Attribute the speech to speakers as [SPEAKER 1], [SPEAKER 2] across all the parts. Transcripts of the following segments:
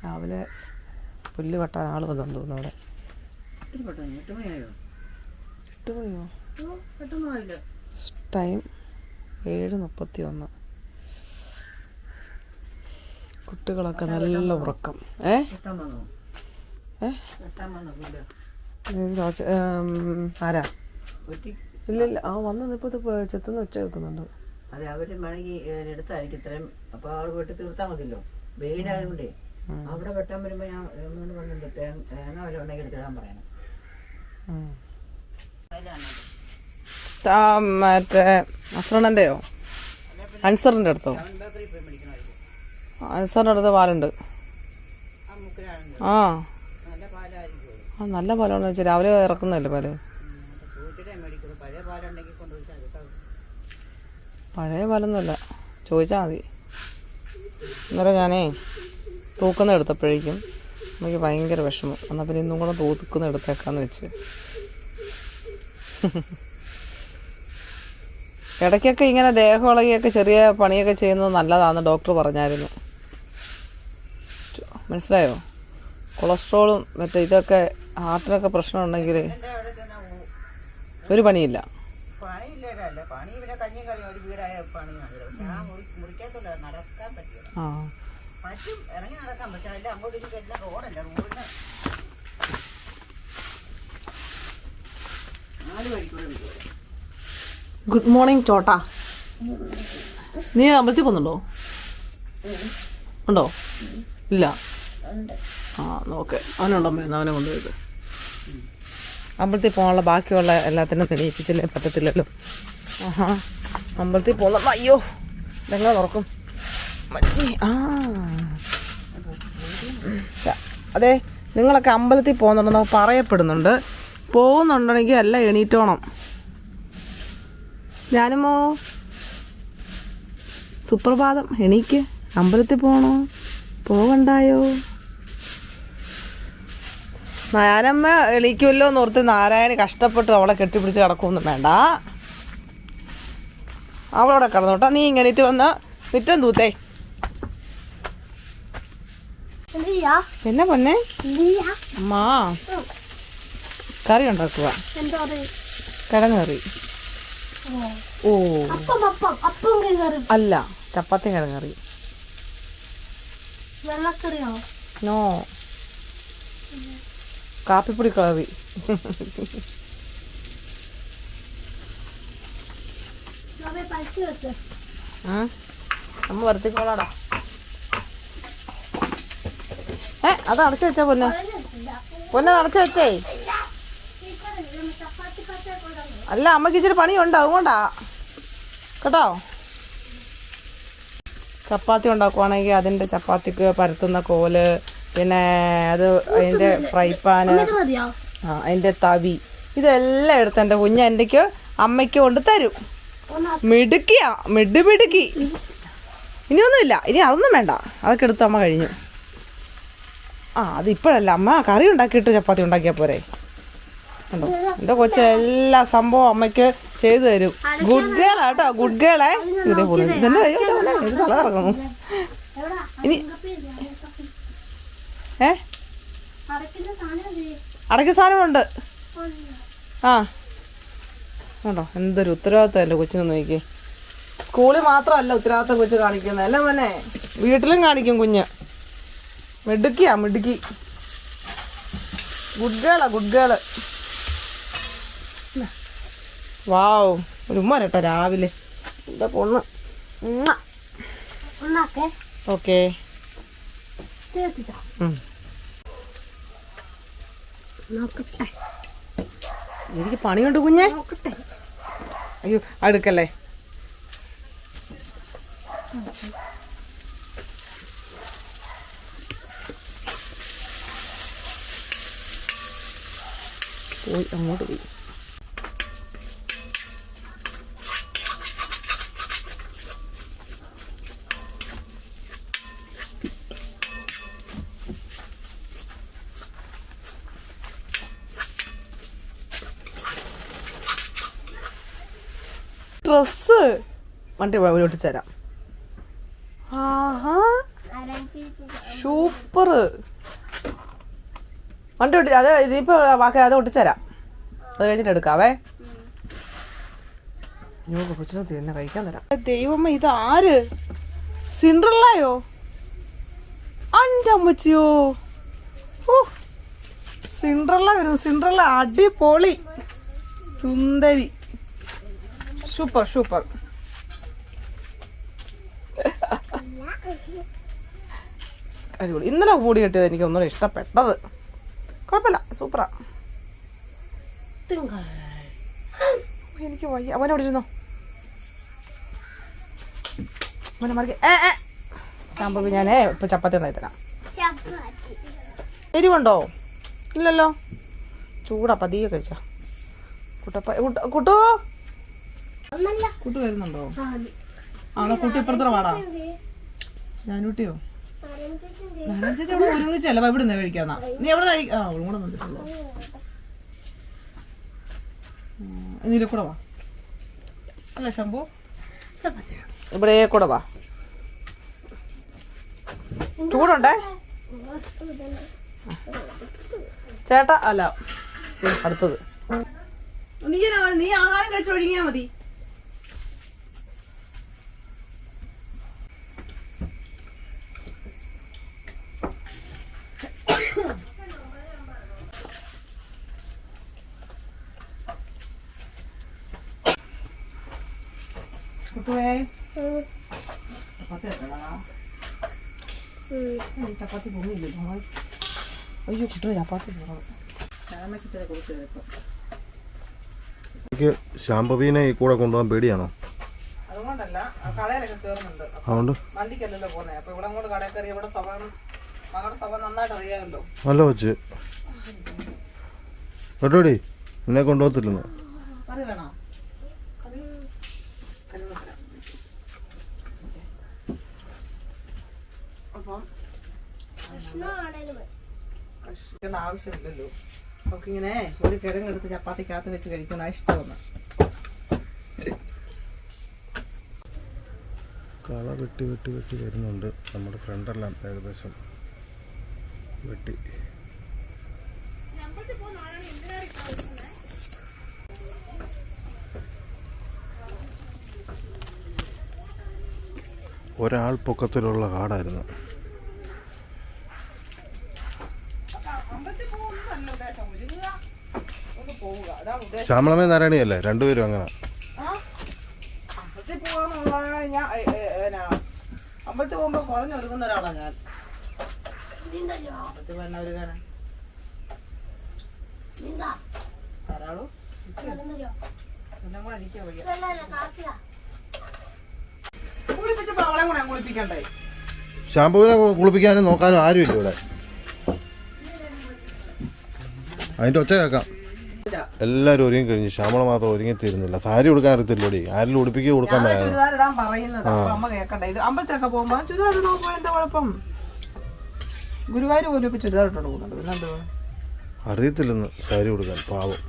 [SPEAKER 1] രാവിലെ പുല്ല് വെട്ടാൻ ആൾ വന്നു തോന്നുന്നു അവിടെ.
[SPEAKER 2] 8 മണിയോ?
[SPEAKER 1] ടൈം 7:31. കുട്ടികളൊക്കെ നല്ല ഉറക്കം. ആരാ? ഇല്ലില്ല, ആ വന്നു ഇപ്പോൾ ചെത്തുന്ന ഒച്ച കേൾക്കുന്നുണ്ട്.
[SPEAKER 2] അതെ, അവര് വേണമെങ്കിൽ എടുത്തായിരിക്കും ഇത്രയും. അപ്പൊ അവർ വെട്ടി തീർത്താൽ മതിയല്ലോ, വെയിലായതുകൊണ്ടേ. അവിടെ വെട്ടാൻ വരുമ്പോ ഞാൻ പറഞ്ഞിട്ടുണ്ട്, തേങ്ങ വല്ല ഉണ്ടെങ്കിൽ എടുത്തിടാൻ പറയണം.
[SPEAKER 1] മറ്റേ അസ്രണൻ്റെയോ അൻസറിൻ്റെ അടുത്തോ? അൻസറിൻ്റെ അടുത്ത് പാലുണ്ട്. ആ നല്ല പാലാണെന്ന് വെച്ചാൽ രാവിലെ ഇറക്കുന്നതല്ലേ പാല്. പഴയ പാലൊന്നുമല്ല, ചോദിച്ചാൽ മതി. ഇന്നലെ ഞാനേ തൂക്കുന്ന എടുത്തപ്പോഴേക്കും എനിക്ക് ഭയങ്കര വിഷമം. എന്നാൽ പിന്നെ ഇന്നും കൂടെ തൂക്കുന്ന എടുത്തേക്കാന്ന് വെച്ച്. ഇടയ്ക്കൊക്കെ ഇങ്ങനെ ദേഹമുളകിയൊക്കെ ചെറിയ പണിയൊക്കെ ചെയ്യുന്നത് നല്ലതാണെന്ന് ഡോക്ടർ പറഞ്ഞായിരുന്നു. മനസ്സിലായോ? കൊളസ്ട്രോളും മറ്റേ ഇതൊക്കെ ഹാർട്ടിനൊക്കെ പ്രശ്നമുണ്ടെങ്കിൽ ഒരു പണിയില്ല. ഗുഡ് മോർണിംഗ് ചോട്ടാ. നീ അമ്പലത്തിൽ പോകുന്നുണ്ടോ? ഉണ്ടോ? ഇല്ല. ആ നോക്കെ, അവനുണ്ടമ്മേ, അവനെ കൊണ്ടുപോയത്. അമ്പലത്തിൽ പോകാനുള്ള ബാക്കിയുള്ള എല്ലാത്തിനും തെളിയിപ്പിച്ചില്ലേ പറ്റത്തില്ലല്ലോ. ആഹാ, അമ്പലത്തിൽ പോകുന്ന. അയ്യോ, ഇതെങ്ങനെ തുറക്കും മച്ചി? അതെ, നിങ്ങളൊക്കെ അമ്പലത്തിൽ പോകുന്നുണ്ടെന്ന് പറയപ്പെടുന്നുണ്ട്. പോകുന്നുണ്ടെങ്കിൽ എല്ലാം എണീറ്റോണം. ഞാനുമോ സുപ്രഭാതം, എണീക്ക്, അമ്പലത്തിൽ പോകണോ? പോകണ്ടായോ? ഞാനമ്മ എണീക്കുമല്ലോ എന്ന് ഓർത്ത് നാരായണി കഷ്ടപ്പെട്ട് അവളെ കെട്ടിപ്പിടിച്ച് കിടക്കുമൊന്നും വേണ്ട. അവളവിടെ കിടന്നോട്ടാ. നീ ഇങ്ങനെയിട്ട് വന്ന് മുറ്റം തൂത്തേ. എന്നാ പൊന്നെ അമ്മാ കറി ഉണ്ടാക്കുക, കിഴങ്ങ് കറി. ഓ അല്ല, ചപ്പാത്തി കിഴങ്ങ് കറി. നോ, കാപ്പിപ്പൊടി കറി. അമ്മ വരുത്തിക്കോളാടാ. അത് അടച്ചു വെച്ചാ പൊന്നെ, അടച്ചു വെച്ചേ. അല്ല, അമ്മക്ക് ഇച്ചിരി പണിയുണ്ട്, അതുകൊണ്ടാ കേട്ടോ. ചപ്പാത്തി ഉണ്ടാക്കുവാണെങ്കിൽ അതിൻ്റെ ചപ്പാത്തിക്ക് പരത്തുന്ന കോല്, പിന്നെ അത് അതിൻ്റെ ഫ്രൈ പാന്, അതിൻ്റെ തവി, ഇതെല്ലാം എടുത്ത് എൻ്റെ കുഞ്ഞ് എൻ്റെക്ക് അമ്മയ്ക്ക് കൊണ്ട് തരും. മിടുക്കിയാ, മിടുക്കി. ഇനിയൊന്നുമില്ല, ഇനി അതൊന്നും വേണ്ട, അതൊക്കെ എടുത്ത് അമ്മ കഴിഞ്ഞു. അത് ഇപ്പോഴല്ല, അമ്മ കറി ഉണ്ടാക്കിയിട്ട് ചപ്പാത്തി ഉണ്ടാക്കിയാൽ പോരെ. ഉണ്ടോ, എൻ്റെ കൊച്ച് എല്ലാ സംഭവം അമ്മയ്ക്ക് ചെയ്തു തരും. ഗുഡ് ഗേൾ കേട്ടോ, ഗുഡ് ഗേളെ. ഇതേ പോകുന്നു, ഇതന്നെ ഇത് തല കറങ്ങുന്നു. ഇനി അടയ്ക്കുന്ന സാധനമുണ്ട്. കേട്ടോ, എന്തൊരു ഉത്തരവാദിത്വം എൻ്റെ കൊച്ചിനൊന്ന് നോക്കി. സ്കൂളിൽ മാത്രമല്ല ഉത്തരവാദിത്വം കൊച്ച് കാണിക്കുന്നത്, അല്ല മോനെ, വീട്ടിലും കാണിക്കും കുഞ്ഞ്. മിടുക്കിയാ, മിടുക്കി. ഗുഡ് ഗേളാ, ഗുഡ് ഗേള്. വാവ്, ഒരു ഉമ്മ കേട്ടോ രാവിലെ. എൻ്റെ പൊണ്ണ്. ഓക്കെ, എനിക്ക് പണിയുണ്ട് കുഞ്ഞെ. അയ്യോ, അടുക്കല്ലേ. പോയി അങ്ങോട്ട് പോയി. ഡ്രസ്സ് വണ്ടി ഒട്ടിച്ചു തരാം. ആഹാ സൂപ്പർ. വണ്ടി ഒട്ടി അത് ഇതിപ്പോ ബാക്കി അത് ഒട്ടിച്ചരാം. അത് കഴിച്ചിട്ട് എടുക്കാവേ. കൊച്ചിനെ തന്നെ കഴിക്കാൻ തരാം. ദൈവമ്മ ഇത് ആര്? സിൻഡ്രല്ലയോ? അന്റെ അമ്മച്ചിയോ? ഓ സിൻഡ്രല്ല വരുന്നു. സിൻഡ്രല്ല അടിപൊളി സുന്ദരി. Super super. അടിപൊളി. ഇന്നലെ കൂടി കിട്ടിയത് എനിക്ക് ഒന്നുകൂടെ ഇഷ്ടപ്പെട്ടത്. കുഴപ്പമില്ല, സൂപ്പറാ. എനിക്ക് വയ്യ. അവനെ അവിടെ ഇരുന്നോ. അവനെ മറിക്ക്. സാമ്പ ഞാനേ ഇപ്പൊ ചപ്പാത്തി ഉണ്ടായി തരാം. എരിവുണ്ടോ? ഇല്ലല്ലോ. ചൂടാ, പതിയെ കഴിച്ചാ. കുട്ടു കുട്ടു വരുന്നുണ്ടോ? ആ കുട്ടി ഇപ്പുറത്തോടെ വാടാ. ഞാനൂട്ടിയോ? ചേച്ചി അവിടെ ഒരുമിച്ചല്ല ഇവിടെ നിന്ന് കഴിക്കാന്നാ. നീ എവിടെ അവളും കൂടെ വന്നിട്ടുള്ളൂ. ഇതിലെ കൂടെ വാ. അല്ല ശംഭു, ഇവിടെ കൂടെ വാ. ചൂടുണ്ടേ ചേട്ടാ? അല്ല അടുത്തത്. നീ ആഹാരം കഴിച്ചൊഴുകിയാ മതി. ചപ്പാത്തി പൊങ്ങിയില്ലല്ലോ. അയ്യോ കുട്ടിയെ ചപ്പാത്തി
[SPEAKER 3] ശാംഭവീനെ ഈ കൂടെ കൊണ്ടുപോകാൻ പേടിയാണോ?
[SPEAKER 1] അതുകൊണ്ടല്ല, കടയിലൊക്കെ കയറുന്നുണ്ട്.
[SPEAKER 3] അതുകൊണ്ട്
[SPEAKER 1] വണ്ടിക്കല്ലല്ലോ പോന്നെ. അപ്പൊ ഇവിടെ അങ്ങോട്ട് കടയിൽ കയറി ഇവിടെ മകളുടെ സ്വഭാവം നന്നായിട്ട് അറിയാമല്ലോ.
[SPEAKER 3] നല്ല വെച്ച് കേട്ടോടി, എന്നെ കൊണ്ടുപോകത്തില്ലെന്ന്
[SPEAKER 1] കറി വേണോ? അപ്പം ആവശ്യമില്ലല്ലോ. നമുക്ക് ഇങ്ങനെ ഒരു കിഴങ്ങെടുത്ത് ചപ്പാത്തിക്കകത്ത് വെച്ച് കഴിക്കുന്ന ഇഷ്ടമാണ്.
[SPEAKER 3] കള വെട്ടി വെട്ടി വെട്ടി വരുന്നുണ്ട്. നമ്മുടെ ഫ്രണ്ടെല്ലാം ഏകദേശം വെട്ടി. ഒരാൾ പൊക്കത്തിലുള്ള കാടായിരുന്നു. ശ്യാമളമേ നാരായണിയല്ലേ? രണ്ടുപേരും അങ്ങനെ.
[SPEAKER 1] അമ്പലത്തിൽ പോകുമ്പോ കുറഞ്ഞൊരുങ്ങുന്ന ഒരാളാ ഞാൻ.
[SPEAKER 3] ഷാമ്പുവിനെ കുളിപ്പിക്കാനും നോക്കാനും ആരുമില്ല ഇവിടെ. അതിന്റെ ഒച്ച കേൾക്കാം. എല്ലാരും ഒരുങ്ങി കഴിഞ്ഞു. ശ്യാമള മാത്രം ഒരുങ്ങിത്തീരുന്നില്ല. സാരി കൊടുക്കാൻ അറിയത്തില്ലോടി. ആരെങ്കിലും ഉടുപ്പിക്കുക കൊടുക്കാൻ
[SPEAKER 1] അമ്പലത്തിലൊക്കെ പോകുമ്പോ ചുരിദാർ എന്താ കുഴപ്പം? ഗുരുവായൂർ പോലും ഇപ്പൊ ചുരിദാർ ഇട്ടോണ്ട് പോകുന്നുണ്ട്. പിന്നെന്തോ
[SPEAKER 3] അറിയത്തില്ലെന്ന് സാരി കൊടുക്കാൻ. പാവം.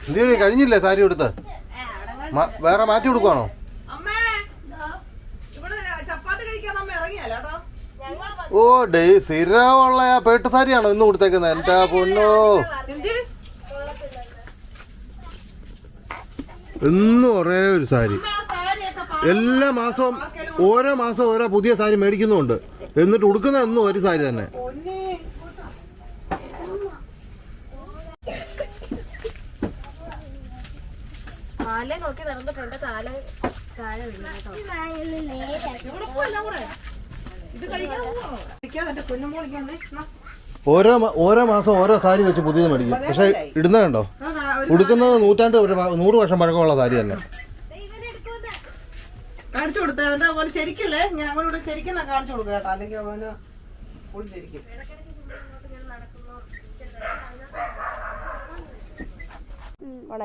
[SPEAKER 3] എന്തേ കഴിഞ്ഞില്ലേ സാരി കൊടുത്ത്? വേറെ മാറ്റി കൊടുക്കുവാണോ? ഓ സ്ഥിരമുള്ള ആ പേട്ട് സാരിയാണോ ഇന്ന് കൊടുത്തേക്കുന്നത്? എന്റെ പൊന്നോ, എന്നും ഒരേ ഒരു സാരി. എല്ലാ മാസവും ഓരോ മാസം ഓരോ പുതിയ സാരി മേടിക്കുന്നുണ്ട്. എന്നിട്ട് ഉടുക്കുന്ന എന്നും ഒരു സാരി തന്നെ. ഓരോ മാസം ഓരോ സാരി വെച്ച് പുതിയത് മേടിക്കും. പക്ഷെ ഇടുന്ന കണ്ടോ, ഉടുക്കുന്നത് 100 വർഷം പഴക്കമുള്ള സാരി തന്നെ.
[SPEAKER 1] കാണിച്ചു കൊടുത്തത് ശരിക്കല്ലേ? ഞാൻ അവനോട് ശരിക്കും കാണിച്ചു കൊടുക്കുക കേട്ടോ, അല്ലെങ്കിൽ അവന് ശരിക്കും.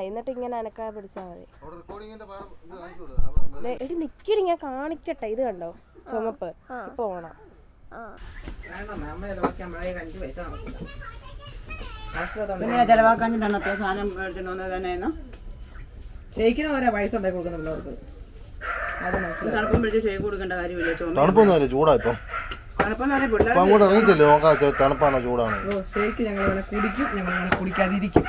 [SPEAKER 4] എന്നിട്ട് ഇങ്ങനെ അനക്കാതെ പിടിച്ചാൽ മതി. എടി നിക്കടി, ഞാൻ കാണിക്കട്ടെ. ഇത് കണ്ടോ ചുമപ്പ്? ഇപ്പൊ ഓണം.
[SPEAKER 2] ചെലവാക്കാഞ്ഞിട്ടാണ് സാധനം മേടിച്ചിട്ട് വന്നത് തന്നെ.
[SPEAKER 1] ശരിക്കും ഓരോ പൈസ ഉണ്ടാക്കി കൊടുക്കുന്നുള്ളവർക്ക്. അത് മനസ്സിലായി.
[SPEAKER 2] തണുപ്പം പിടിച്ച് ഷേക്ക് കൊടുക്കേണ്ട കാര്യമില്ല. ചുമ
[SPEAKER 3] തണുപ്പൊന്നുമല്ല, ചൂടാ ഇപ്പം.
[SPEAKER 2] തണുപ്പെന്ന് പറഞ്ഞാൽ പിള്ളേർ
[SPEAKER 3] അപ്പൊ അങ്ങോട്ട് ഇറങ്ങിച്ചല്ലേ നോക്കാം തണുപ്പാണോ ചൂടാണോ.
[SPEAKER 1] ഓ ഷേക്ക് ഞങ്ങൾ വേണേൽ കുടിക്കും, ഞങ്ങൾ വേണേൽ കുടിക്കാതിരിക്കും.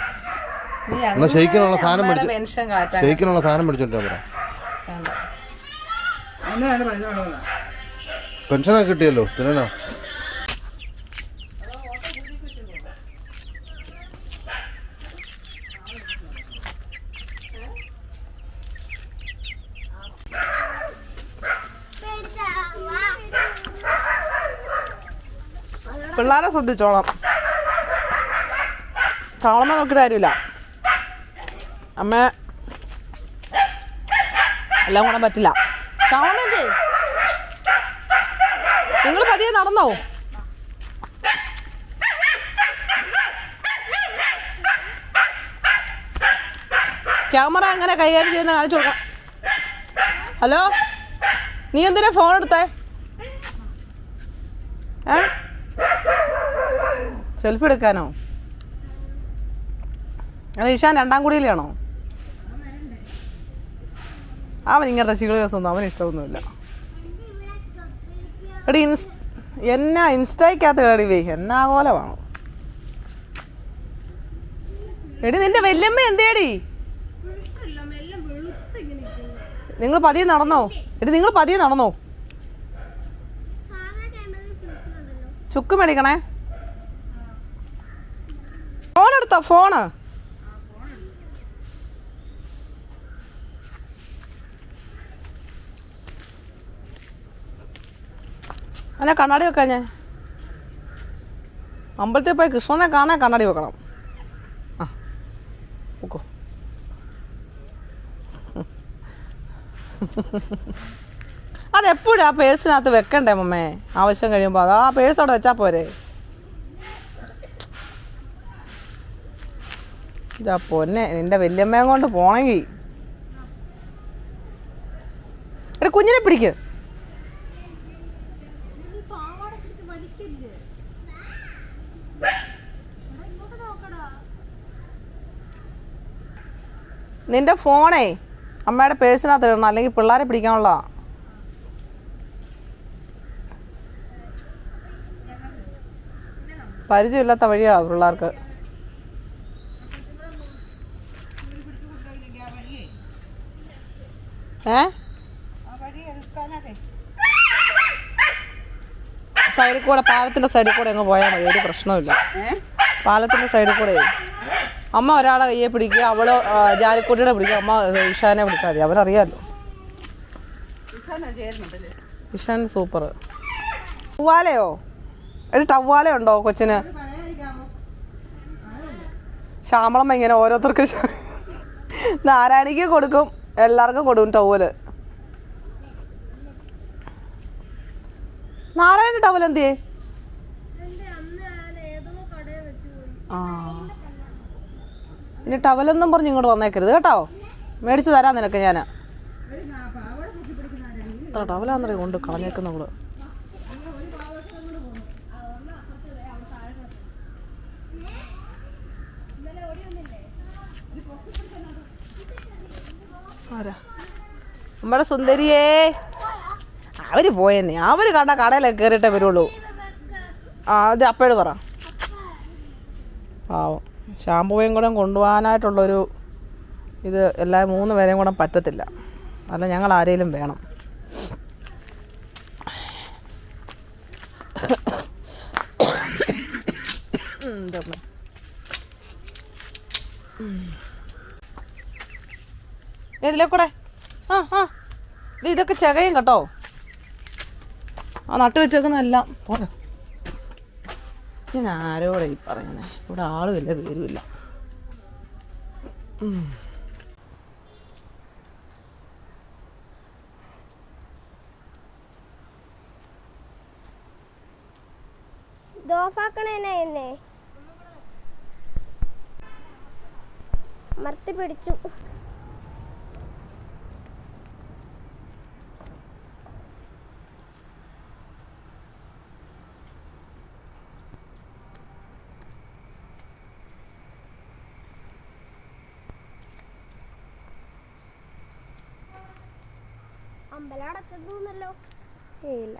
[SPEAKER 1] നീ
[SPEAKER 3] എന്നാ ഷെയ്ക്കിനുള്ള സാധനം
[SPEAKER 1] മെൻഷൻ കാറ്റാ
[SPEAKER 3] ഷെയ്ക്കിനുള്ള സാധനം മേടിച്ചോണ്ടാ പറയാം.
[SPEAKER 1] വേണ്ട.
[SPEAKER 2] അന്ന് പൈസ കൊണ്ടുവന്ന
[SPEAKER 3] പെൻഷനൊക്കെ കിട്ടിയല്ലോ തിന്നാ.
[SPEAKER 1] പിള്ളേരെ ശ്രദ്ധിച്ചോളാം. ചാളമ്മ നോക്കിയിട്ട് കാര്യമില്ല. അമ്മ എല്ലാം കൂടെ പറ്റില്ല. ചാളമ്മേ നിങ്ങൾ പതിയെ നടന്നോ? ക്യാമറ എങ്ങനെ കൈകാര്യം ചെയ്യുന്ന കാണിച്ചു കൊടുക്കാം. ഹലോ, നീ എന്തിനാ ഫോൺ എടുത്തേ? സെൽഫി എടുക്കാനോ? അത് ഈശാൻ 2ാം കുടിയിലാണോ? അവൻ ഇങ്ങനത്തെ ചികളി ദിവസമൊന്നും അവന് ഇഷ്ടമൊന്നുമില്ല. എടി എന്നാ ഇൻസ്റ്റയ്ക്കകത്ത് കേടി വേ എന്നാ കോലമാണോ? എടി നിന്റെ വല്യമ്മ എന്തേടി? നിങ്ങൾ പതിയെ നടന്നോ? എടി നിങ്ങൾ പതിയെ നടന്നോ? ചുക്ക് മേടിക്കണേ. ഫോൺ എടുത്തോ? ഫോണ് അല്ല കണ്ണാടി വെക്കാൻ. ഞാൻ അമ്പലത്തിൽ പോയി കൃഷ്ണനെ കാണാൻ കണ്ണാടി വെക്കണം. ആ ഓക്കോ. അതെപ്പോഴും ആ പേഴ്സിനകത്ത് വെക്കണ്ടേ മമ്മേ? ആവശ്യം കഴിയുമ്പോൾ അത് ആ പേഴ്സ് അവിടെ വെച്ചാൽ പോരെ? ഇതാ പൊന്നെ, നിന്റെ വല്യമ്മയും കൊണ്ട് പോണെങ്കിൽ എടാ കുഞ്ഞിനെ പിടിക്ക്. നിന്റെ ഫോണേ അമ്മയുടെ പേഴ്സിനകത്ത് ഇടണം, അല്ലെങ്കിൽ പിള്ളേരെ പിടിക്കാനുള്ള. പരിചയമില്ലാത്ത വഴിയാണ് പിള്ളേർക്ക്. സൈഡിൽ കൂടെ, പാലത്തിൻ്റെ സൈഡിൽ കൂടെ അങ്ങ് പോയാൽ മതി, ഒരു പ്രശ്നമില്ല. പാലത്തിൻ്റെ സൈഡിൽ കൂടെ അമ്മ ഒരാളെ കയ്യെ പിടിക്കുക, അവള് ജാലിക്കുട്ടിയുടെ പിടിക്കുക, അമ്മ ഇഷാനെ പിടിച്ചാൽ മതി. അവനറിയാമല്ലോ. ഇഷാൻ സൂപ്പർ. ടവ്വാലയോ? എടി ടവ്വാല ഉണ്ടോ കൊച്ചിന്? ശ്യാമളമ്മ ഇങ്ങനെ ഓരോരുത്തർക്ക് നാരായണിക്ക് കൊടുക്കും, എല്ലാവർക്കും കൊടുക്കും ടവല്. നാരായണ ടവൽ എന്തിയേ? ആ ഇനി ടവലെന്നും പറഞ്ഞ് ഇങ്ങോട്ട് വന്നേക്കരുത് കേട്ടോ. മേടിച്ച് തരാം നിനക്ക് ഞാൻ. എത്ര ടവലാന്നറിയ കൊണ്ട് കളഞ്ഞേക്കുന്ന നമ്മള്. ആരാ? നമ്മുടെ സുന്ദരിയേ. അവര് പോയെന്നെ, അവര് കണ്ട കടയിലൊക്കെ കയറിയിട്ടേ വരുള്ളൂ. ആ അത് അപ്പോഴും പറ. പാവം ഷാമ്പുവേയും കൂടെ കൊണ്ടുപോകാനായിട്ടുള്ളൊരു ഇത് എല്ലാ 3 പേരെയും കൂടെ പറ്റത്തില്ല. അല്ല ഞങ്ങൾ ആരെങ്കിലും വേണം. ഇതിലെ കൂടെ ഇതൊക്കെ ചകയും കേട്ടോ. ആ നട്ടു വെച്ചേക്കുന്നതെല്ലാം പോരാ. ഞാൻ ആരോടെ ഈ പറയുന്നേ? ഇവിടെ ആളുമില്ല, പേരുമില്ല.
[SPEAKER 5] മർത്തി പിടിച്ചു. അമ്പലടച്ചല്ലോ.
[SPEAKER 4] ഇല്ല.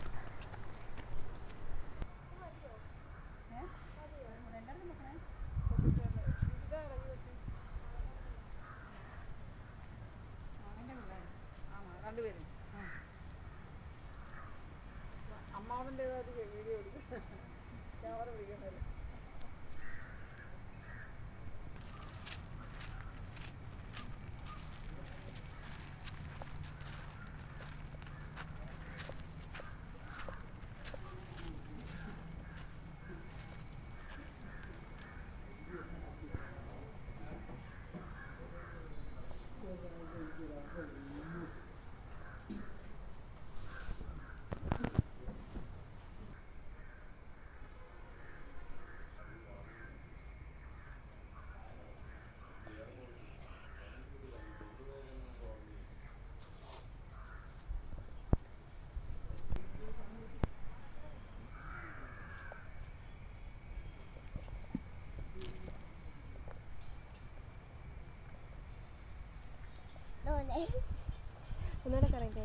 [SPEAKER 1] അമ്മാവൻ്റെ വീഡിയോ എടുക്കും, ക്യാമറ പിടിക്കുന്നത്.
[SPEAKER 4] ഒന്നുകൂടെ കറക്റ്റ്.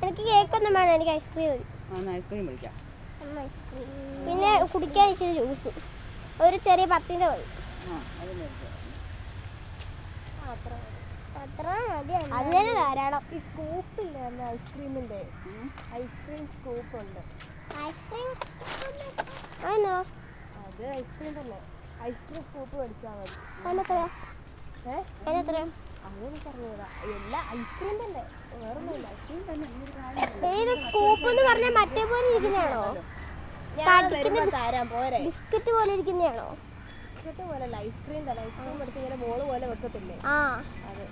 [SPEAKER 5] എനിക്ക് കേക്കൊന്നും വേണം, എനിക്ക് ഐസ്ക്രീം മതി.
[SPEAKER 2] ഐസ്ക്രീം വിളിക്കാം.
[SPEAKER 5] പിന്നെ കുടിക്കാൻ ഇച്ചിരി ജ്യൂസ്, ഒരു ചെറിയ 10 മതി. അത്ര മതി, അങ്ങനെ ധാരാളം.
[SPEAKER 4] ഈ സ്കൂപ്പ് ഇല്ലേ ഐസ്ക്രീമിന്റെ? ഐസ്ക്രീം സ്കൂപ്പ് ഉണ്ട്.
[SPEAKER 5] ഐസ്ക്രീം ആണോ?
[SPEAKER 4] അത് ഐസ്ക്രീം തന്നെ. ഐസ്ക്രീം സ്കൂപ്പ് മേടിച്ചാൽ മതി.
[SPEAKER 5] അതിനെത്രയാ? അതിനെത്രയാ?
[SPEAKER 4] അതെനിക്കറിഞ്ഞതാ. എല്ലാ ഐസ്ക്രീം തന്നെ, വേറൊന്നുമില്ല. ഐസ്ക്രീം തന്നെ.
[SPEAKER 5] ഏത് സ്കൂപ്പ് എന്ന് പറഞ്ഞാൽ മറ്റേ പോലെ ഇരിക്കുന്നതാണോ?
[SPEAKER 4] തരാം പോരെ.
[SPEAKER 5] ബിസ്ക്കറ്റ് പോലെ ഇരിക്കുന്നതാണോ?
[SPEAKER 4] ബിസ്ക്കറ്റ് പോലല്ല, ഐസ്ക്രീം തന്നെ. ഐസ്ക്രീം എടുത്ത് ഇങ്ങനെ ബോള് പോലെ വെക്കത്തില്ലേ?
[SPEAKER 5] ആ
[SPEAKER 4] അത്.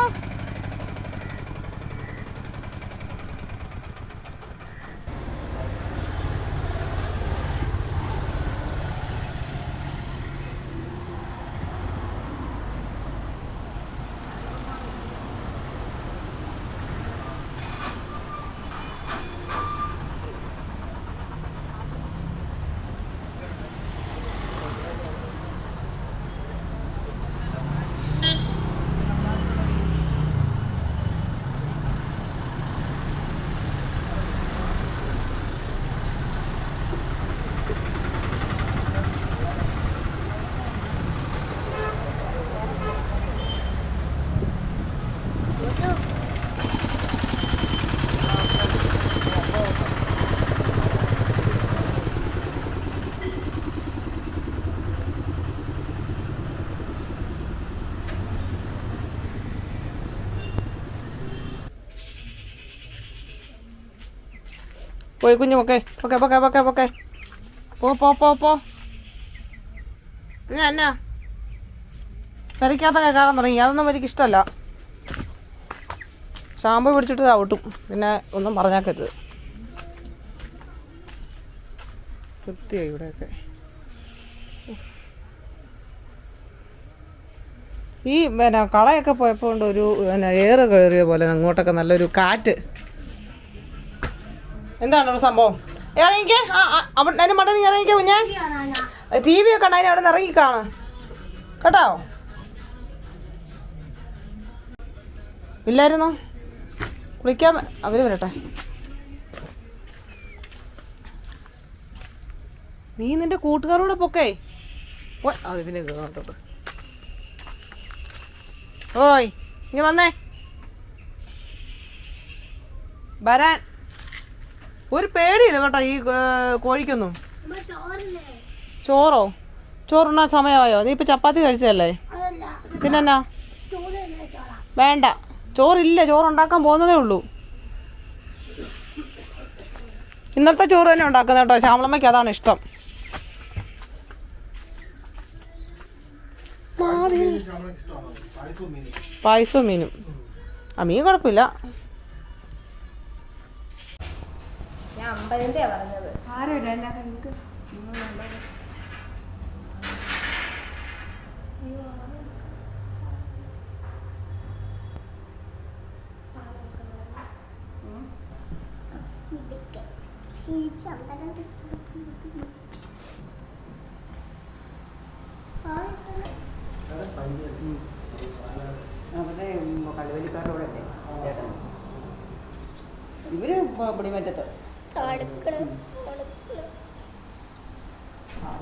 [SPEAKER 1] പോയി കുഞ്ഞു, പൊക്കെ പൊക്കെ പൊക്കെ പൊക്കെ പൊക്കെ പോ പോ പോ പോ. എന്നാ പെരയ്ക്കകത്തൊക്കെ കയറാൻ തുടങ്ങി. അതൊന്നും എനിക്ക് ഇഷ്ടമല്ല. ഷാമ്പു പിടിച്ചിട്ട് ചവിട്ടും, പിന്നെ ഒന്നും പറഞ്ഞാക്കരുത്. വൃത്തിയായി ഇവിടെയൊക്കെ. ഈ പിന്നെ കളയൊക്കെ പോയപ്പോൾ കൊണ്ട് ഒരു പിന്നെ ഏറ് കയറിയ പോലെ അങ്ങോട്ടൊക്കെ നല്ലൊരു കാറ്റ്. എന്താണ് ഒരു സംഭവം? ഇറങ്ങിക്കേ, അതിന് മണ്ട നീ ഇറങ്ങിക്കേ കുഞ്ഞേ. TV ഒക്കെ ഉണ്ടായി അവിടെ നിന്ന് ഇറങ്ങിക്കാണ് കേട്ടോ. ഇല്ലായിരുന്നോ? കുളിക്കാൻ അവര് വരട്ടെ. നീ നിന്റെ കൂട്ടുകാരോടെ പൊക്കേ. അത് പിന്നെ കേട്ടോട്ട്. ഓയ് ഇനി വന്നേ വരാൻ. ഒരു പേടിയില്ല കേട്ടോ ഈ കോഴിക്കൊന്നും. ചോറോ? ചോറുണ്ണാൻ സമയമായോ? നീ ഇപ്പൊ ചപ്പാത്തി കഴിച്ചതല്ലേ? പിന്നെന്നാ? വേണ്ട, ചോറില്ല. ചോറുണ്ടാക്കാൻ പോകുന്നതേ ഉള്ളൂ. ഇന്നത്തെ ചോറ് തന്നെ ഉണ്ടാക്കുന്നത് കേട്ടോ. ശ്യാമളമ്മയ്ക്ക് അതാണ് ഇഷ്ടം. പായസവും മീനും. മീൻ കുഴപ്പമില്ല.
[SPEAKER 4] ഞാൻ 50-ന്റെ പറഞ്ഞത്.
[SPEAKER 2] അവരുടെ കള്ളുവലിക്കാരുടെ അല്ലേ ചേട്ടൻ. ഇവര് പൊടിമറ്റത്ത്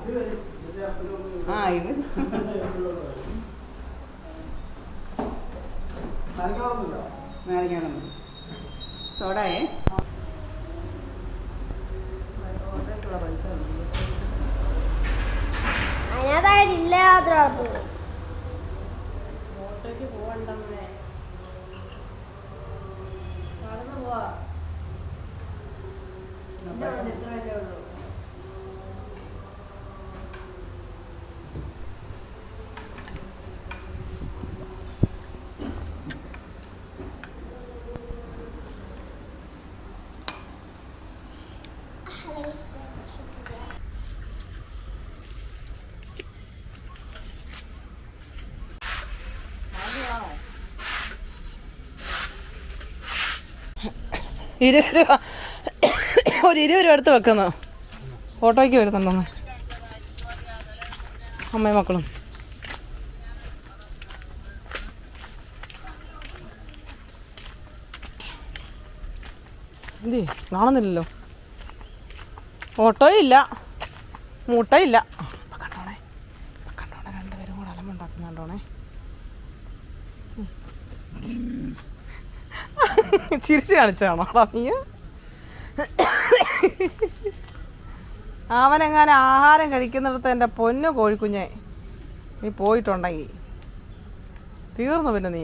[SPEAKER 2] ഇവർ നാരങ്ങാണം സോഡായേ.
[SPEAKER 5] അതിനകത്തായിട്ടില്ലാത്ര
[SPEAKER 1] ഒരു 20 രൂപ എടുത്ത് വെക്കുന്നു. ഓട്ടോയ്ക്ക് വരുന്നുണ്ടോ അമ്മയും മക്കളും? എന്തി കാണുന്നില്ലല്ലോ. ഓട്ടോയും ഇല്ല, മൂട്ടയില്ല. കണ്ടോണേ കണ്ടോണേ, രണ്ടുപേരും കൂടെ അലമ്പുണ്ടാക്കുന്നുണ്ടോണേ. ചിരിച്ച് കാണിച്ചാണോ നീ? അവനെങ്ങാനും ആഹാരം കഴിക്കുന്നിടത്ത് എൻ്റെ പൊന്നു കോഴിക്കുഞ്ഞെ നീ പോയിട്ടുണ്ടെങ്കിൽ തീർന്നു. പിന്നെ നീ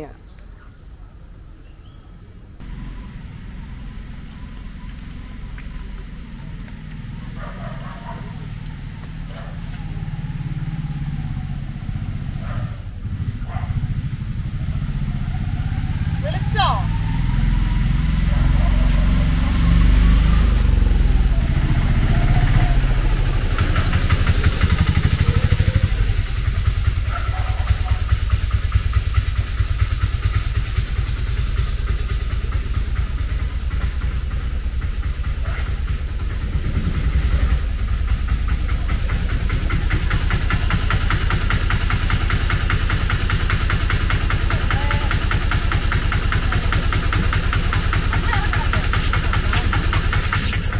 [SPEAKER 1] വിളിച്ചോ?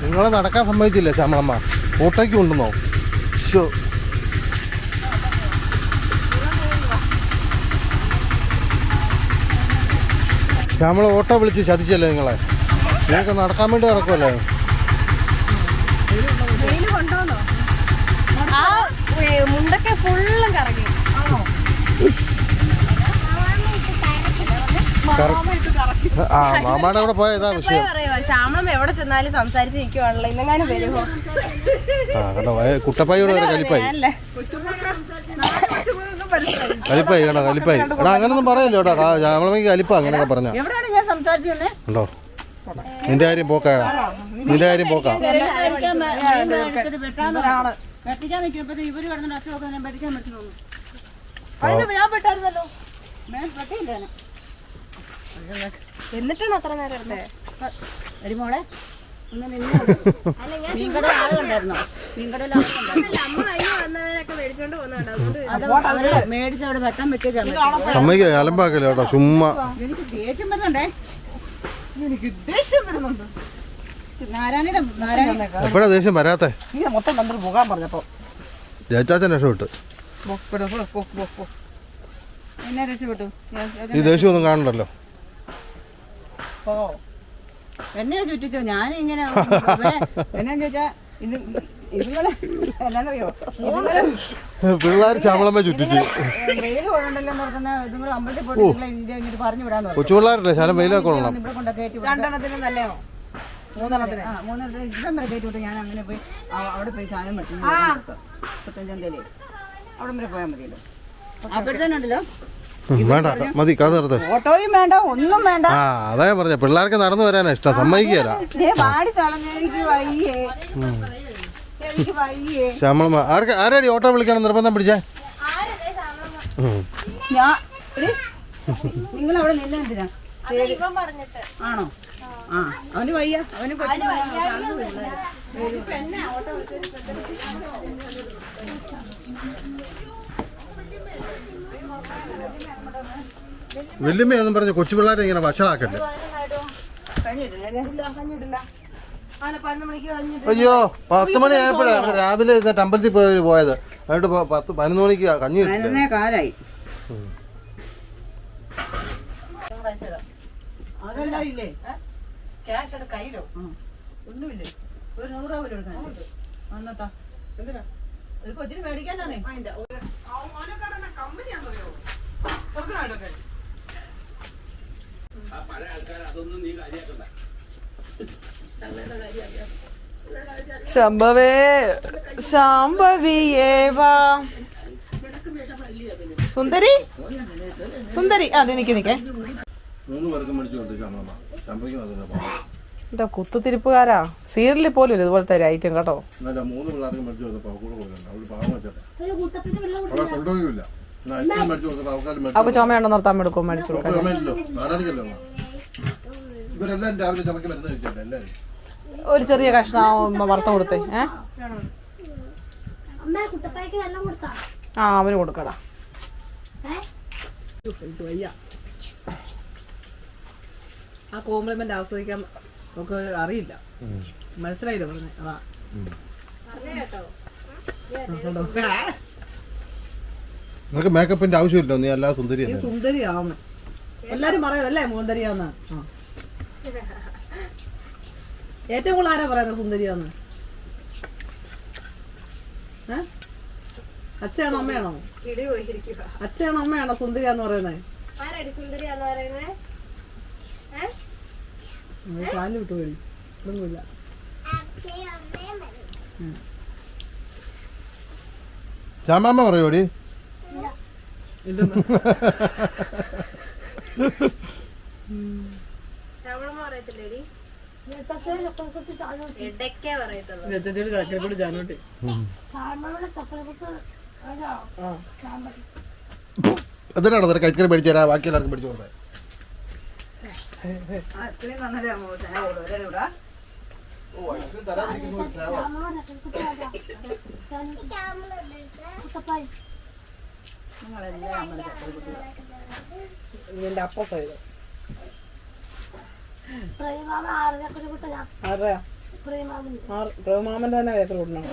[SPEAKER 3] നിങ്ങളെ നടക്കാൻ സമ്മതിച്ചില്ല ശ്യാമളമ്മ. ഓട്ടോയ്ക്ക് കൊണ്ടുവന്നോ? ശ്യാമള ഓട്ടോ വിളിച്ച് ചതിച്ചല്ലേ നിങ്ങളെ? നിങ്ങൾക്ക് നടക്കാൻ വേണ്ടി നടക്കുമല്ലേ?
[SPEAKER 4] മുണ്ടൊക്കെ ഫുള്ളും കറങ്ങി.
[SPEAKER 3] മാമാടെ അവിടെ പോയതാ വിഷയം.
[SPEAKER 4] ശ്യാമളം എവിടെ ചെന്നാലും സംസാരിച്ച് നിൽക്കുവാണല്ലോ. ഇന്നെങ്ങാനും വരുമോ?
[SPEAKER 3] കണ്ടോ കുട്ടപ്പായിയോട് വരെ കലിപ്പായി കലിപ്പായി കേട്ടോ, കലിപ്പായി. എടാ അങ്ങനൊന്നും പറയല്ലോ കേട്ടോ. ശ്യാമളമ്മയ്ക്ക് കലിപ്പാ അങ്ങനെയൊക്കെ പറഞ്ഞ. ഉണ്ടോ? നിന്റെ കാര്യം പോക്കാണ്, നിന്റെ കാര്യം പോക്കാ.
[SPEAKER 1] ഞാൻ പെട്ടായിരുന്നല്ലോ.
[SPEAKER 4] എന്നിട്ടാണ് അത്ര നേരം എടുത്തേ?
[SPEAKER 2] എരിമോളെ ഒന്ന് നിന്ന് മീൻകട ആളുണ്ടായിരുന്നോ? മീൻകടയിൽ ആളുണ്ടായിരുന്നു.
[SPEAKER 4] നമ്മൾ അയ്യോ വന്നവരൊക്കെ മേടിച്ചോണ്ട് പോകുന്നുണ്ട്. അതുകൊണ്ട്
[SPEAKER 2] അവര് മേടിച്ച് അവിടെ വെട്ടാൻ പറ്റിയ
[SPEAKER 3] അമ്മയ്ക്ക് അലമ്പാക്കല്ലോ കേട്ടോ ചുമ്മാ.
[SPEAKER 2] എനിക്ക് ദേഷ്യം വരുന്നുണ്ടേ.
[SPEAKER 1] എനിക്ക് ദേഷ്യം വരുന്നുണ്ട്.
[SPEAKER 2] നാരായണ
[SPEAKER 3] എപ്പോഴാ ദേഷ്യം വരാത്തെ?
[SPEAKER 1] നീ മൊത്തം കണ്ടിട്ട് പോകാൻ പറഞ്ഞപ്പോ
[SPEAKER 3] ജയച്ചാച്ചൻ രക്ഷപ്പെട്ടു.
[SPEAKER 2] എന്നെ രക്ഷപ്പെട്ടു.
[SPEAKER 3] ഈ ദേഷ്യമൊന്നും കാണണ്ടല്ലോ.
[SPEAKER 2] എന്നെ ചുറ്റിച്ചോ? ഞാനിങ്ങനെ എന്നാ ചോദിച്ചാ ഇതുങ്ങളെ എന്നാന്നറിയോ,
[SPEAKER 3] പിള്ളേർ ചാമളമ്മ ചുറ്റിച്ച്.
[SPEAKER 2] വെയിൽ കൊണ്ടല്ലോ നോക്കുന്ന ഇതുങ്ങൾ അമ്പലത്തിൽ പോയിട്ട് ഇങ്ങോട്ട് പറഞ്ഞു വിടാന്ന് പറഞ്ഞു.
[SPEAKER 3] കൊച്ചു പിള്ളേരല്ലേ ശാലം വെയിലൊക്കെ കൊള്ളണം.
[SPEAKER 2] ഇവിടെ കൊണ്ട കയറ്റി
[SPEAKER 1] രണ്ടെണ്ണത്തിന് നല്ലയോ? മൂന്നെണ്ണത്തിന്
[SPEAKER 2] മൂന്നെണ്ണത്തിന് ഇഷ്ടം വരെ കയറ്റി വിട്ടു. ഞാൻ അങ്ങനെ പോയി അവിടെ പോയി സാധനം വെട്ടി 35 തീയതി അവിടെ വരെ പോയാൽ മതിയല്ലോ. അപ്പോഴത്തേനുണ്ടല്ലോ
[SPEAKER 3] വേണ്ട മതി കഥ നിർത്ത്.
[SPEAKER 2] ഓട്ടോയും വേണ്ട, ഒന്നും വേണ്ട.
[SPEAKER 3] ആ അതാ പറഞ്ഞ പിള്ളേർക്ക് നടന്നു വരാനാ ഇഷ്ടം. സമ്മതിക്കുകയല്ല.
[SPEAKER 2] പാടി തളഞ്ഞ എനിക്ക് വയ്യേ, എനിക്ക് വയ്യേ.
[SPEAKER 3] ശ്യാമളമ്മ ആരാടി ഓട്ടോ വിളിക്കണം നിർബന്ധം പിടിച്ചേ?
[SPEAKER 2] ഞാൻ നിങ്ങൾ അവിടെ നിന്ന എന്തിനാ? ആണോ? ആ അവന് വയ്യ, അവന്
[SPEAKER 3] വല്യമ്മയൊന്നും പറഞ്ഞ് കൊച്ചു പിള്ളേരെ ഇങ്ങനെ വഷളാക്കല്ലേ. അയ്യോ 10 മണി ആയപ്പോഴാണ് രാവിലെ അമ്പലത്തിൽ പോയത്. എന്നിട്ട് 10-11 മണിക്ക് കഞ്ഞി
[SPEAKER 2] കാലായി. അതെല്ലാം ഇല്ലേ?
[SPEAKER 1] ക്യാഷ് എടുത്ത് കയ്യിലോ?
[SPEAKER 2] ഒന്നുമില്ലേ? ഒരു 100 രൂപ പോലും എടുക്കാൻ വന്നത്താ.
[SPEAKER 1] എന്തിനാ?
[SPEAKER 2] ഇത് കൊച്ചിന് മേടിക്കാനാണേ.
[SPEAKER 1] ശംഭവേ ശാംഭവിയേവാ സുന്ദരി സുന്ദരി. അത് നിക്കേ
[SPEAKER 3] 3 പേർക്ക് മേടിച്ചു കൊടുത്തു ശ്യാമളമ്മ.
[SPEAKER 1] എന്റെ കുത്തുതിരിപ്പുകാരാ. സീരിയലിൽ പോലും ഇതുപോലത്തെ ഒരു ഐറ്റം കേട്ടോ.
[SPEAKER 3] 3 പിള്ളേർക്ക് മേടിച്ചു കൊടുത്തപ്പോൾ കൂടെ കൊടുക്കണ്ട. അവര് പാവം വെച്ചല്ലേ അവിടെ കൊണ്ടുപോയില്ല. മേടിച്ചു കൊടുത്തപ്പോൾ ആൾക്കാർ
[SPEAKER 1] അവർക്ക് ചുമയുണ്ടോ നിർത്താൻ എടുക്കും മേടിച്ചു കൊടുക്കാൻ.
[SPEAKER 3] നാലാണിക്കല്ലോ. ഇവരെല്ലാം രാവിലെ ചമയ്ക്ക് മരുന്ന് കഴിച്ചല്ലേ എല്ലാവരും.
[SPEAKER 1] ഒരു ചെറിയ കഷ്ണം വറുത്ത കൊടുത്തേ. ആ അവന് കൊടുക്കടാ. ആ കോംപ്ലിമെന്റ് ആസ്വദിക്കാൻ നമുക്ക് അറിയില്ല. മനസ്സിലായില്ല പറഞ്ഞ അതാ.
[SPEAKER 3] നിനക്ക് മേക്കപ്പിന്റെ ആവശ്യമില്ലോ. നീ എല്ലാ സുന്ദരി
[SPEAKER 1] സുന്ദരിയാവുന്നു എല്ലാരും പറയുമല്ലേ സുന്ദരിയാന്ന്. ഏറ്റവും കൂടുതൽ ആരാ പറയുന്നത് സുന്ദരിയാന്ന്? അച്ഛയാണോ അമ്മയാണോ? അച്ഛയാണോ അമ്മയാണോ സുന്ദരിയാന്ന് പറയുന്നത്? കാല് വിട്ടു പോയി. ഒന്നുമില്ല.
[SPEAKER 3] ശ്യാമമ്മ പറയോടി?
[SPEAKER 1] ഇല്ലെന്ന് ജാനോട്ടി.
[SPEAKER 3] എന്തിനാണ് നിനക്ക് ഐസ്ക്രീം മേടിച്ചു തരാ? ബാക്കി എല്ലാവർക്കും മേടിച്ചു കൊടുത്തേ.
[SPEAKER 1] ഇതിന്റെ അപ്പ സൈഡ് പ്രേമാമൻ തന്നെ ഏക്കർ കൊടുക്കണം.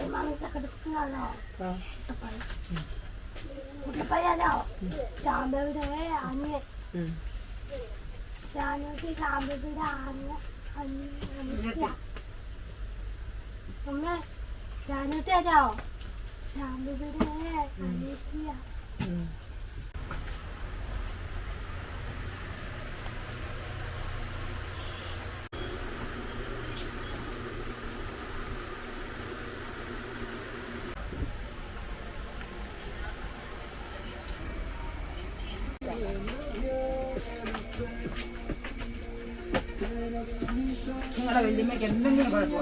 [SPEAKER 2] നിങ്ങളുടെ വല്യമ്മയ്ക്ക് എന്തെങ്കിലും കുഴപ്പമുണ്ടോ?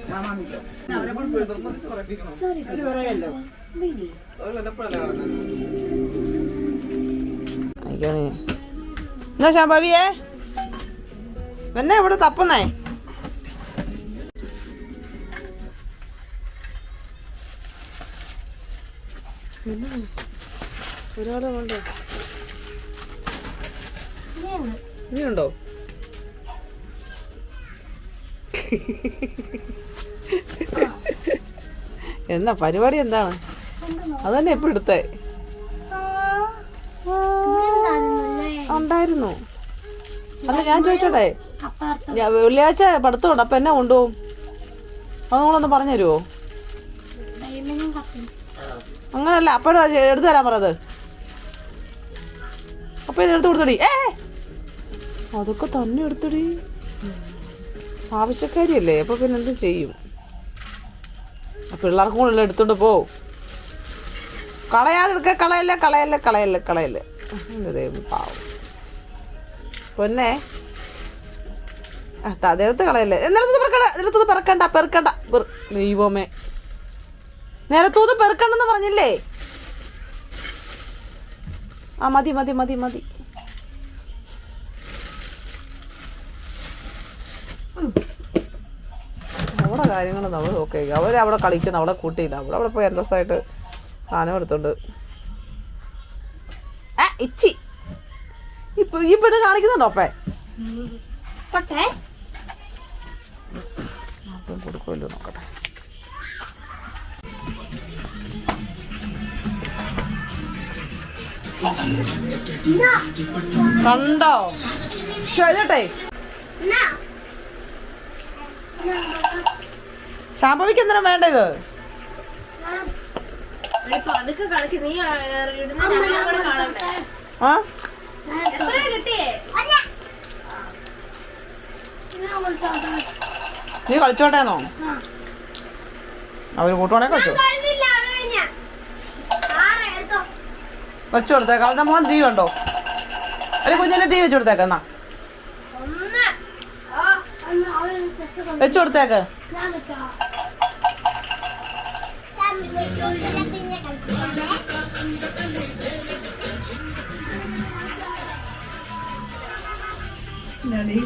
[SPEAKER 2] മാമാമിക്കോ? പറയല്ലോ.
[SPEAKER 1] കാണിക്കണേ എന്നാ ശാംഭവിയേ എന്നെ ഇവിടെ തപ്പുന്നേ. ഒരാളെ വേണ്ടോ? ഇനിയുണ്ടോ? എന്നാ പരിപാടി എന്താണ്? അതന്നെ എപ്പോ എടുത്തേ? ഉണ്ടായിരുന്നു. അല്ല ഞാൻ ചോദിച്ചോട്ടെ, വെള്ളിയാഴ്ച പഠിത്തമുണ്ട്, അപ്പൊ എന്നെ കൊണ്ടുപോകും? അത് നിങ്ങളൊന്ന് പറഞ്ഞു തരുമോ? അങ്ങനല്ല, അപ്പോഴും എടുത്തു തരാൻ പറഞ്ഞത്. അപ്പൊ ഇത് എടുത്തു കൊടുത്തടി. അതൊക്കെ തന്നെ എടുത്തടി. ആവശ്യക്കാരിയല്ലേ, അപ്പൊ പിന്നെ എന്ത് ചെയ്യും? പിള്ളേർക്കും കൂടെ എടുത്തോണ്ട് പോ. കളയാതെ കളയല്ലേ കളയല്ലേ കളയല്ലേ കളയല്ലേ. പാവം പൊന്നെ, അതെടുത്ത് കളയല്ലേ. നിലത്തൂത് പെറുക്കണ്ട. ദൈവമേ, നിലത്തൂത് പെറുക്കണ്ടെന്ന് പറഞ്ഞില്ലേ? ആ മതി. അവിടെ കാര്യങ്ങൾ നമ്മൾ ഓക്കെ. അവരവിടെ കളിക്കുന്ന, അവിടെ കൂട്ടിയില്ല. അവിടെ പോയി എന്തസായിട്ട് സാധനം എടുത്തോണ്ട് ഇച്ചി ഇപ്പൊ ഈ പെണ്ണ് കാണിക്കുന്നുണ്ടോ? അപ്പം കൊടുക്കുമല്ലോ, നോക്കട്ടെ. കണ്ടോ ചോദിച്ചോട്ടെ? ശാംഭവിക്ക് എന്തിനാ വേണ്ട ഇത്? നീ കളിച്ചോട്ടേന്നോ? അവര് കൂട്ടുവാണെ കളിച്ചോ. വെച്ചു കൊടുത്തേക്കാം. അവരുടെ മോൻ ടീ ഉണ്ടോ? ഒരു കുഞ്ഞിന്റെ ടീ വെച്ചു കൊടുത്തേക്ക. എന്നാ വെച്ചു കൊടുത്തേക്ക്.
[SPEAKER 5] പിന്നെ